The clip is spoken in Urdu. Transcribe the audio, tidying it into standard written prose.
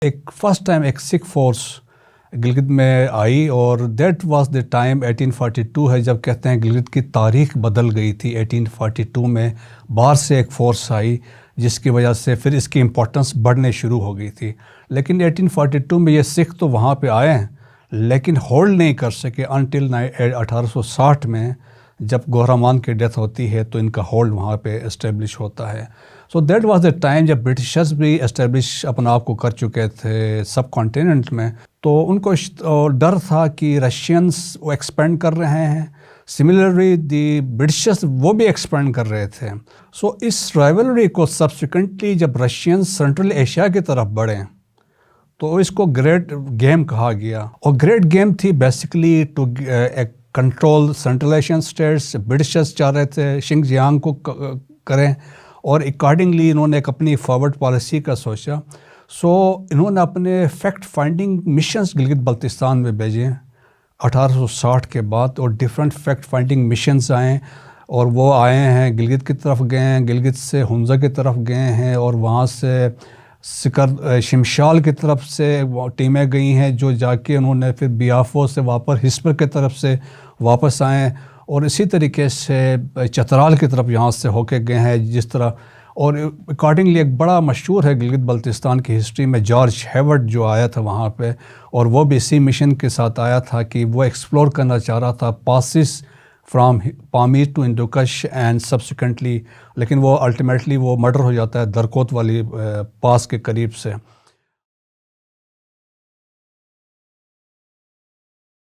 ایک فرسٹ ٹائم ایک سکھ فورس گلگت میں آئی، اور دیٹ واز دا ٹائم 1842 ہے جب کہتے ہیں گلگت کی تاریخ بدل گئی تھی۔ 1842 میں باہر سے ایک فورس آئی جس کی وجہ سے پھر اس کی امپورٹنس بڑھنے شروع ہو گئی تھی، لیکن 1842 میں یہ سکھ تو وہاں پہ آئے ہیں لیکن ہولڈ نہیں کر سکے انٹل 1860 میں جب گوہرامان کی ڈیتھ ہوتی ہے تو ان کا ہولڈ وہاں پہ اسٹیبلش ہوتا ہے۔ So that was the time جب برٹشرز بھی اسٹیبلش اپنے آپ کو کر چکے تھے سب کانٹیننٹ میں، تو ان کو ڈر تھا کہ رشینس وہ ایکسپینڈ کر رہے ہیں، سملرلی دی برٹشرز وہ بھی ایکسپینڈ کر رہے تھے۔ سو اس رائیولری کو سبسیکوینٹلی جب رشینز سینٹرل ایشیا کی طرف بڑھیں تو اس کو گریٹ گیم کہا گیا، اور گریٹ گیم تھی basically to control central Asian states. Britishers چاہ رہے تھے شنگ جیانگ کو کریں، اور اکارڈنگلی انہوں نے ایک اپنی فارورڈ پالیسی کا سوچا۔ سو انہوں نے اپنے fact finding missions Gilgit Baltistan میں بھیجے 1860 کے بعد، اور ڈفرینٹ فیکٹ فائنڈنگ مشنز آئیں، اور وہ آئے ہیں گلگت کی طرف گئے ہیں، گلگت سے ہنزا کی طرف گئے ہیں، اور وہاں سے شمشال کی طرف سے ٹیمیں گئی ہیں جو جا کے انہوں نے پھر بیافو سے واپس ہسپر کی طرف سے واپس آئیں، اور اسی طریقے سے چترال کی طرف یہاں سے ہو کے گئے ہیں جس طرح۔ اور اکارڈنگلی ایک بڑا مشہور ہے گلگت بلتستان کی ہسٹری میں جارج ہیورڈ جو آیا تھا وہاں پہ، اور وہ بھی اسی مشن کے ساتھ آیا تھا کہ وہ ایکسپلور کرنا چاہ رہا تھا passes from Pamir to Hindukush and subsequently, لیکن وہ الٹیمیٹلی وہ مرڈر ہو جاتا ہے درکوت والی پاس کے قریب سے۔